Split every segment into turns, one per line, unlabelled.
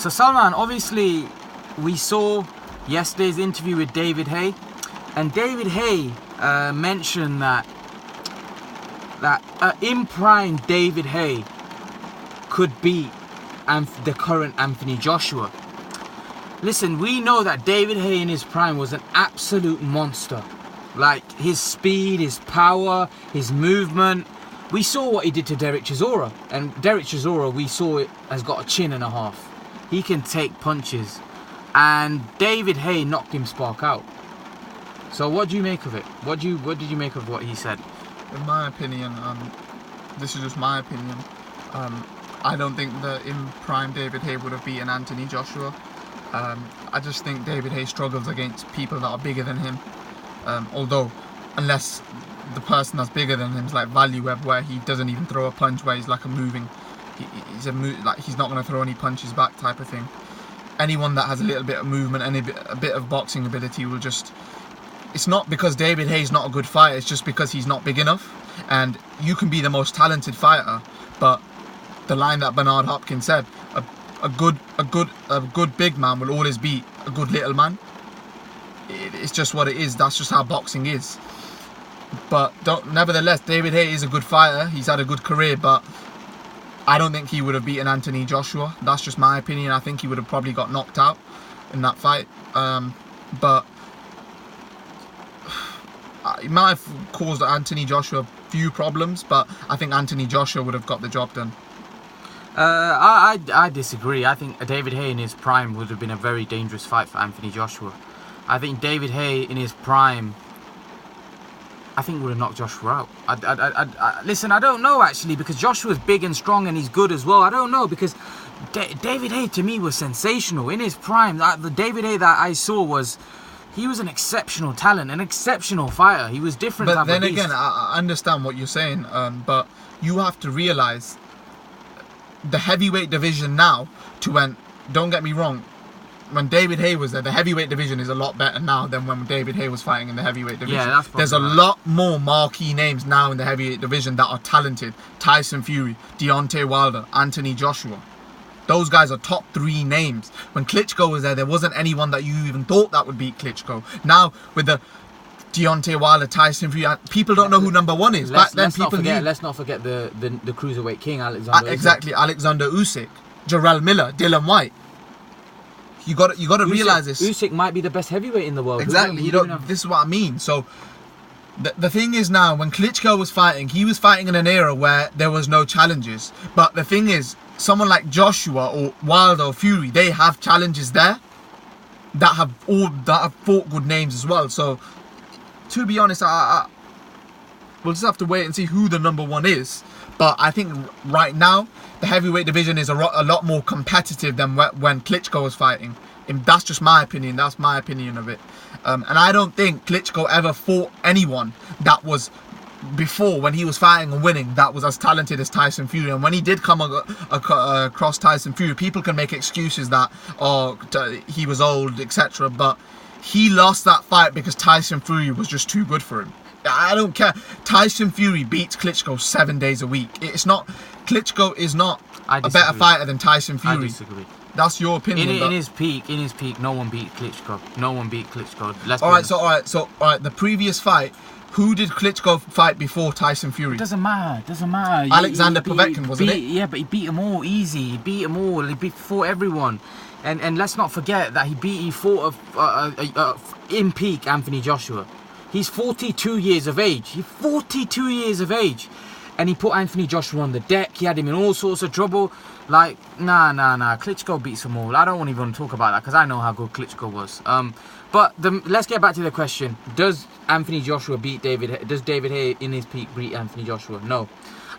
So Salman, obviously we saw yesterday's interview with David Haye, and David Haye mentioned that in prime David Haye could beat the current Anthony Joshua. Listen, we know that David Haye in his prime was an absolute monster. Like, his speed, his power, his movement. We saw what he did to Derek Chisora. And Derek Chisora, we saw it, has got a chin and a half. He can take punches. And David Haye knocked him spark out. So what do you make of it? What did you make of what he said?
In my opinion, this is just my opinion, I don't think that in prime David Haye would have beaten Anthony Joshua. I just think David Haye struggles against people that are bigger than him. Although, unless the person that's bigger than him is like Value Web, where he doesn't even throw a punch, where he's like he's not going to throw any punches back type of thing. Anyone that has a little bit of movement and a bit of boxing ability will just... It's not because David Haye's not a good fighter, it's just because he's not big enough. And you can be the most talented fighter, but the line that Bernard Hopkins said, a good big man will always beat a good little man. It's just what it is. That's just how boxing is. But nevertheless, David Haye is a good fighter. He's had a good career, but I don't think he would have beaten Anthony Joshua. That's just my opinion. I think he would have probably got knocked out in that fight. But it might have caused Anthony Joshua a few problems, but I think Anthony Joshua would have got the job done.
I disagree. I think David Haye in his prime would have been a very dangerous fight for Anthony Joshua. I think David Haye in his prime, I think would have knocked Joshua out. Listen, I don't know actually, because Joshua's big and strong and he's good as well. I don't know, because David Haye to me was sensational in his prime. The David Haye that I saw he was an exceptional talent, an exceptional fighter. He was different.
But then again, I understand what you're saying, but you have to realise the heavyweight division now to when, don't get me wrong, when David Haye was there, the heavyweight division is a lot better now than when David Haye was fighting in the heavyweight division.
Yeah,
there's a lot more marquee names now in the heavyweight division that are talented. Tyson Fury, Deontay Wilder, Anthony Joshua. Those guys are top 3 names. When Klitschko was there wasn't anyone that you even thought that would beat Klitschko. Now, with the Deontay Wilder, Tyson Fury, people don't know who number 1 is. Back then, people knew.
Let's not forget the cruiserweight king, Alexander Usyk.
Exactly, Alexander Usyk, Jarrell Miller, Dylan White. You got to realize this.
Usyk might be the best heavyweight in the world.
Exactly. This is what I mean. So the thing is now, when Klitschko was fighting, he was fighting in an era where there was no challenges. But the thing is, someone like Joshua or Wilder or Fury, they have challenges there that have fought good names as well. So to be honest, we'll just have to wait and see who the number 1 is. But I think right now, the heavyweight division is a lot more competitive than when Klitschko was fighting. And that's just my opinion. That's my opinion of it. And I don't think Klitschko ever fought anyone that was, before, when he was fighting and winning, that was as talented as Tyson Fury. And when he did come across Tyson Fury, people can make excuses that, he was old, etc. But he lost that fight because Tyson Fury was just too good for him. I don't care. Tyson Fury beats Klitschko 7 days a week. It's not... Klitschko is not a better fighter than Tyson Fury.
I disagree.
That's your opinion.
In his peak, no one beat Klitschko. No one beat Klitschko.
All right. The previous fight, who did Klitschko fight before Tyson Fury?
It doesn't matter.
Alexander Povetkin, wasn't it?
Yeah, but he beat them all easy. He beat them all. He fought everyone. And let's not forget that he fought in peak Anthony Joshua. He's 42 years of age. He's 42 years of age. And he put Anthony Joshua on the deck. He had him in all sorts of trouble. Like, nah. Klitschko beats them all. I don't want to even talk about that because I know how good Klitschko was. But let's get back to the question. Does Anthony Joshua beat David? Does David Haye in his peak beat Anthony Joshua? No.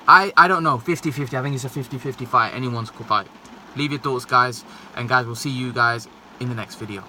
I don't know. 50-50. I think it's a 50-50 fight. Anyone's could fight. Leave your thoughts, guys. And guys, we'll see you guys in the next video.